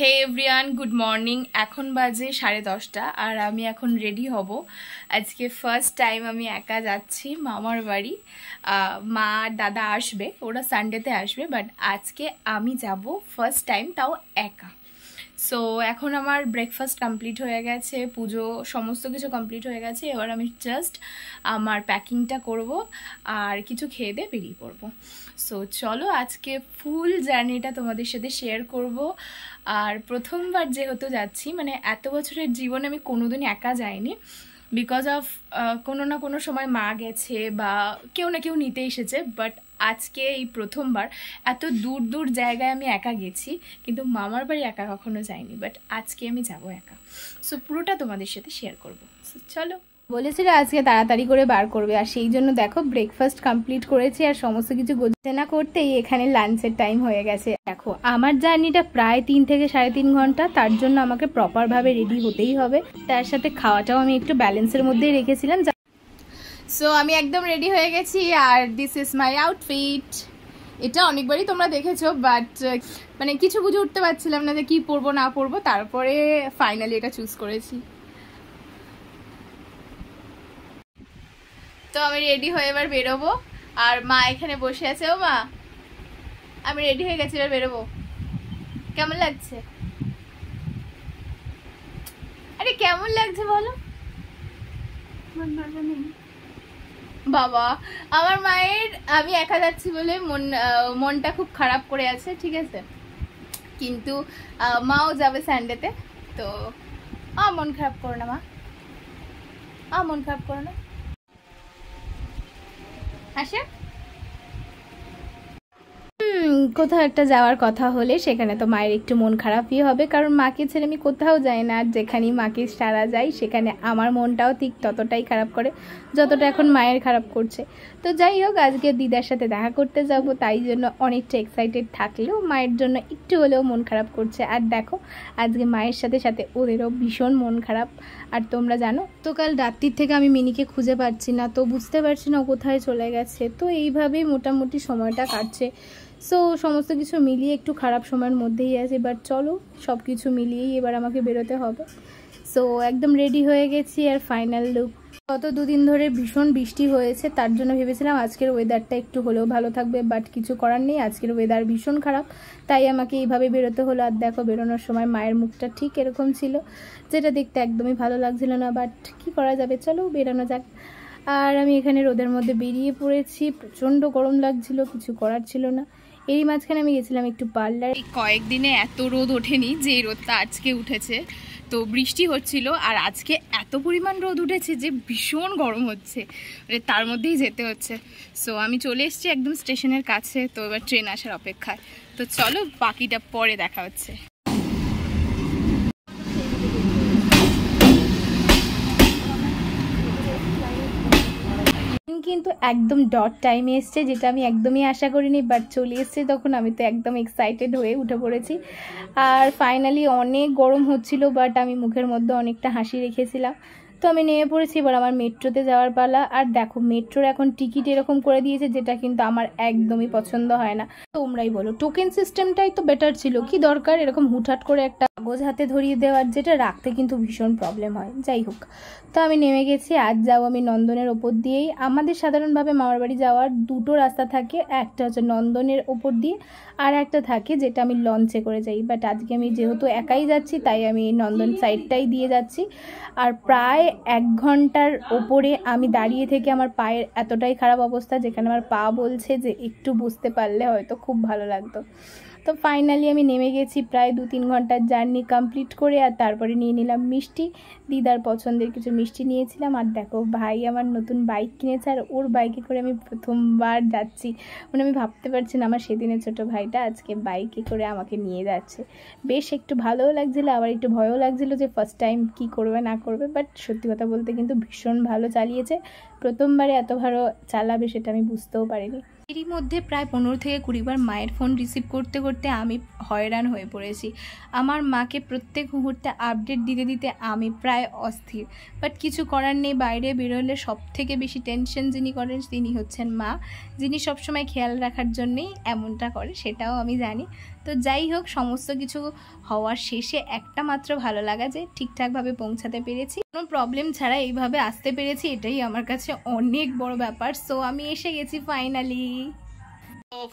হে everyone, good morning. এখন বাজে 10:30 আর আমি এখন রেডি হব। আজকে ফার্স্ট টাইম আমি একা যাচ্ছি মামার বাড়ি। মা আর দাদা আসবে, ওরা সানডেতে আসবে, বাট আজকে আমি যাব ফার্স্ট টাইম, তাও একা। সো এখন আমার ব্রেকফাস্ট কমপ্লিট হয়ে গেছে, পুজো সমস্ত কিছু কমপ্লিট হয়ে গেছে। এবার আমি জাস্ট আমার প্যাকিংটা করব আর কিছু খেয়ে দিয়ে বেরিয়ে পড়বো। সো চলো, আজকে ফুল জার্নিটা তোমাদের সাথে শেয়ার করব। আর প্রথমবার যেহেতু যাচ্ছি, মানে এত বছরের জীবনে আমি কোনোদিনই একা যাইনি, বিকজ অফ কোনো না কোনো সময় মা গেছে বা কেউ না কেউ নিতে এসেছে, বাট আজকে এই প্রথমবার এত দূর দূর জায়গায় আমি একা গেছি, কিন্তু মামার বাড়ি একা কখনো যাইনি, বাট আজকে আমি যাব একা। সো পুরোটা তোমাদের সাথে শেয়ার করবো। সো চলো। বলেছিল আজকে তাড়াতাড়ি করে বার করবে, আর সেই জন্য দেখো ব্রেকফাস্ট কমপ্লিট করেছি আর সমস্ত কিছু গোছানো করতেই এখানে লাঞ্চের টাইম হয়ে গেছে। দেখো আমার জার্নিটা প্রায় 3 থেকে 3.5 ঘন্টা, তার জন্য আমাকে প্রপারভাবে রেডি হতেই হবে। তার সাথে খাওয়াটাও আমি একটু ব্যালেন্সের মধ্যেই রেখেছিলাম। সো আমি একদম রেডি হয়ে গেছি আর দিস ইজ মাই আউটফিট। এটা অনেকবারই তোমরা দেখেছো, বাট মানে কিছু বুঝে উঠতে পারছিলাম না যে কি পরবো না পরবো, তারপরে ফাইনালি এটা চুজ করেছি। তো আমি রেডি হয়ে এবার বেরোবো, আর মা এখানে বসে আছে। ও মা, আমি রেডি হয়ে গেছি, এবার বেরোবো। কেমন লাগছে? আরে কেমন লাগছে বলো। বাবা, আমার মায়ের, আমি একা যাচ্ছি বলে মনটা খুব খারাপ করে আছে, ঠিক আছে, কিন্তু মাও যাবে সানডেতে। তো মন খারাপ করো না মা, মন খারাপ করো না। আসে কোথাও একটা যাওয়ার কথা হলে সেখানে তো মায়ের একটু মন খারাপই হবে, কারণ মাকে ছেড়ে আমি কোথাও যাই না। আর যেখানেই মাকে সারা যায় সেখানে আমার মনটাও ঠিক ততটাই খারাপ করে যতটা এখন মায়ের খারাপ করছে। তো যাই হোক, আজকে দিদার সাথে দেখা করতে যাব, তাই জন্য অনেকটা এক্সাইটেড থাকলেও মায়ের জন্য একটু হলেও মন খারাপ করছে। আর দেখো আজকে মায়ের সাথে সাথে ওদেরও ভীষণ মন খারাপ। আর তোমরা জানো তো, কাল রাত্রির থেকে আমি মিনিকে খুঁজে পাচ্ছি না, তো বুঝতে পারছি না ও কোথায় চলে গেছে। তো এইভাবেই মোটামুটি সময়টা কাটছে। সো সমস্ত কিছু মিলিয়ে একটু খারাপ সময়ের মধ্যেই আছে, বাট চলো সব কিছু মিলিয়েই এবার আমাকে বেরোতে হবে। সো একদম রেডি হয়ে গেছি। আর ফাইনাল লুক, গত 2 দিন ধরে ভীষণ বৃষ্টি হয়েছে, তার জন্য ভেবেছিলাম আজকের ওয়েদারটা একটু হলেও ভালো থাকবে, বাট কিছু করার নেই, আজকের ওয়েদার ভীষণ খারাপ, তাই আমাকে এইভাবে বেরোতে হলো। আর দেখো বেরোনোর সময় মায়ের মুখটা ঠিক এরকম ছিল, যেটা দেখতে একদমই ভালো লাগছিল না, বাট কি করা যাবে, চলো বেরোনো যাক। আর আমি এখানে রোদের মধ্যে বেরিয়ে পড়েছি, প্রচণ্ড গরম লাগছিল, কিছু করার ছিল না। এরই মাঝখানে আমি গেছিলাম একটু পার্লার। এই কয়েকদিনে এত রোদ ওঠেনি যে রোদটা আজকে উঠেছে। তো বৃষ্টি হচ্ছিল আর আজকে এত পরিমাণ রোদ উঠেছে যে ভীষণ গরম হচ্ছে, মানে তার মধ্যেই যেতে হচ্ছে। সো আমি চলে এসেছি একদম স্টেশনের কাছে, তো এবার ট্রেন আসার অপেক্ষায়। তো চলো বাকিটা পরে দেখা হচ্ছে। কিন্তু একদম ডট টাইমে এসছে, যেটা আমি একদমই আশা করিনি, বাট চলে এসছে তখন আমি তো একদম এক্সাইটেড হয়ে উঠে পড়েছি। আর ফাইনালি অনেক গরম হচ্ছিল, বাট আমি মুখের মধ্যে অনেকটা হাসি রেখেছিলাম। তো আমি নেমে পড়েছি, এবার আমার মেট্রোতে যাওয়ার পালা। আর দেখো মেট্রোর এখন টিকিট এরকম করে দিয়েছে, যেটা কিন্তু আমার একদমই পছন্দ হয় না। তোমরাই বলো, টোকেন সিস্টেমটাই তো বেটার ছিল, কি দরকার এরকম হুটহাট করে একটা কাগজ হাতে ধরিয়ে দেওয়ার, যেটা রাখতে কিন্তু ভীষণ প্রবলেম হয়। যাই হোক, তো আমি নেমে গেছি। আজ যাবো আমি নন্দনের ওপর দিয়েই। আমাদের সাধারণভাবে মামার বাড়ি যাওয়ার 2টো রাস্তা থাকে, একটা হচ্ছে নন্দনের ওপর দিয়ে, আর একটা থাকে যেটা আমি লঞ্চে করে যাই, বাট আজকে আমি যেহেতু একাই যাচ্ছি তাই আমি নন্দন সাইডটাই দিয়ে যাচ্ছি। আর প্রায় 1 ঘন্টার ওপরে আমি দাঁড়িয়ে থেকে আমার পায়ের এতটাই খারাপ অবস্থা, যেখানে আমার পা বলছে যে একটু বুঝতে পারলে হয়তো খুব ভালো লাগতো। তো ফাইনালি আমি নেমে গেছি, প্রায় 2-3 ঘন্টার জার্নি কমপ্লিট করে। আর তারপরে নিয়ে নিলাম মিষ্টি, দিদার পছন্দের কিছু মিষ্টি নিয়েছিলাম। আর দেখো ভাই আমার নতুন বাইক কিনেছে, আর ওর বাইকে করে আমি প্রথমবার যাচ্ছি। মানে আমি ভাবতে পারছি না আমার সেদিনের ছোটো ভাইটা আজকে বাইকে করে আমাকে নিয়ে যাচ্ছে। বেশ একটু ভালোও লাগছিলো, আবার একটু ভয়ও লাগছিলো যে ফার্স্ট টাইম কী করবে না করবে, বাট সত্যি কথা বলতে কিন্তু ভীষণ ভালো চালিয়েছে। প্রথমবারে এত ভালো চালাবে সেটা আমি বুঝতেও পারিনি। এরই মধ্যে প্রায় 15 থেকে 20 বার মায়ের ফোন রিসিভ করতে করতে আমি হয়রান হয়ে পড়েছি। আমার মাকে প্রত্যেক মুহূর্তে আপডেট দিতে দিতে আমি প্রায় অস্থির, বাট কিছু করার নেই। বাইরে বেরোলে সব থেকে বেশি টেনশন যিনি করেন তিনি হচ্ছেন মা, যিনি সবসময় খেয়াল রাখার জন্যেই এমনটা করে, সেটাও আমি জানি। তো যাই হোক, সমস্ত কিছু হওয়ার শেষে একটা মাত্র ভালো লাগা যে ঠিকঠাকভাবে পৌঁছাতে পেরেছি, কোনো প্রবলেম ছাড়া এইভাবে আসতে পেরেছি, এটাই আমার কাছে অনেক বড় ব্যাপার। সো আমি এসে গেছি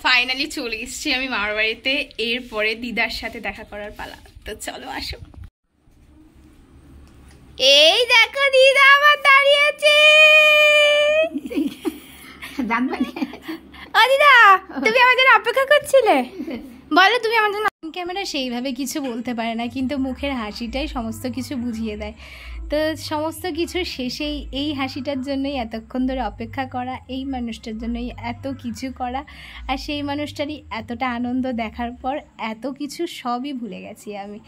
ফাইনালি চলে এসেছি আমি মামার বাড়িতে। এরপরে দিদার সাথে দেখা করার পালা। তো চলো আসো। এই দেখো দিদা আমার দাঁড়িয়ে আছে। ও দিদা, তুমি আমার জন্য অপেক্ষা করছিলে? বলো তুমি আমার জন্য। ক্যামেরা সেইভাবে কিছু বলতে পারে না, কিন্তু মুখের হাসিটাই সমস্ত কিছু বুঝিয়ে দেয়। তো সমস্ত কিছুর শেষেই এই হাসিটার জন্যই এতক্ষণ ধরে অপেক্ষা করা, এই মানুষটার জন্যই এত কিছু করা, আর সেই মানুষটারই এতটা আনন্দ দেখার পর এত কিছু সবই ভুলে গেছি আমি।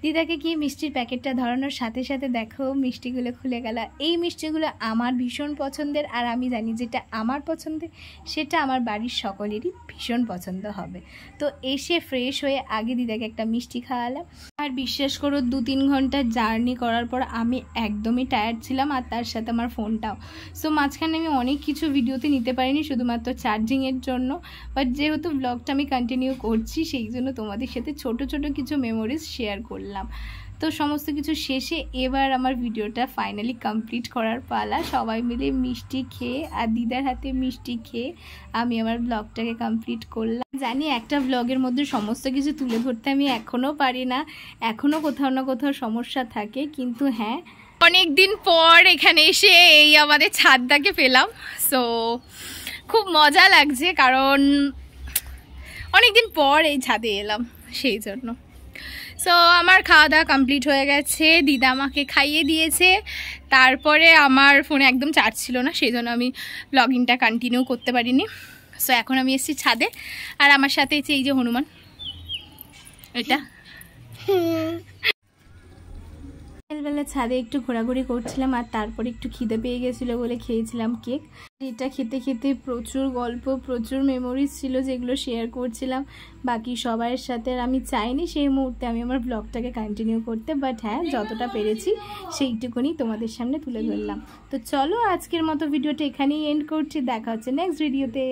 দিদাকে গিয়ে মিষ্টির প্যাকেটটা ধরানোর সাথে সাথে দেখো মিষ্টিগুলো খুলে গেল। এই মিষ্টিগুলো আমার ভীষণ পছন্দের, আর আমি জানি যেটা আমার পছন্দের সেটা আমার বাড়ির সকলেরই ভীষণ পছন্দ হবে। তো এসে ফ্রেশ হয়ে আগে দিদাকে একটা মিষ্টি খাওয়ালাম। আর বিশ্বাস করো 2-3 ঘন্টা জার্নি করার পর আমি একদমই টায়ার্ড ছিলাম, আর তার সাথে আমার ফোনটাও। সো মাঝখানে আমি অনেক কিছু ভিডিওতে নিতে পারিনি শুধুমাত্র চার্জিংয়ের জন্য, বাট যেহেতু ব্লগটা আমি কন্টিনিউ করছি সেই জন্য তোমাদের সাথে ছোট ছোট কিছু মেমোরিজ শেয়ার করলাম। তো সমস্ত কিছু শেষে এবার আমার ভিডিওটা ফাইনালি কমপ্লিট করার পালা। সবাই মিলে মিষ্টি খেয়ে আর দিদার হাতে মিষ্টি খেয়ে আমি আমার ব্লগটাকে কমপ্লিট করলাম। জানি একটা ব্লগের মধ্যে সমস্ত কিছু তুলে ধরতে আমি এখনও পারি না, এখনও কোথাও না কোথাও সমস্যা থাকে, কিন্তু হ্যাঁ অনেক দিন পর এখানে এসে এই আমাদের ছাদটাকে পেলাম। সো খুব মজা লাগছে, কারণ অনেক দিন পর এই ছাদে এলাম সেই জন্য। সো আমার খাওয়া দাওয়া কমপ্লিট হয়ে গেছে, দিদা আমাকে খাইয়ে দিয়েছে। তারপরে আমার ফোনে একদম চার্জ ছিল না, সেই জন্য আমি ব্লগিংটা কন্টিনিউ করতে পারিনি। সো এখন আমি এসেছি ছাদে, আর আমার সাথে এই যে হনুমান, এটা বিকেলবেলা ছাদে একটু ঘোরাঘুরি করছিলাম, আর তারপরে একটু খিদে পেয়ে গেছিলো বলে খেয়েছিলাম কেক। এটা খেতে খেতে প্রচুর গল্প, প্রচুর মেমোরিজ ছিল যেগুলো শেয়ার করছিলাম বাকি সবার সাথে। আর আমি চাইনি সেই মুহূর্তে আমি আমার ব্লগটাকে কন্টিনিউ করতে, বাট হ্যাঁ যতটা পেরেছি সেইটুকুনি তোমাদের সামনে তুলে ধরলাম। তো চলো আজকের মতো ভিডিওটা এখানেই এন্ড করছি, দেখা হচ্ছে নেক্সট ভিডিওতে।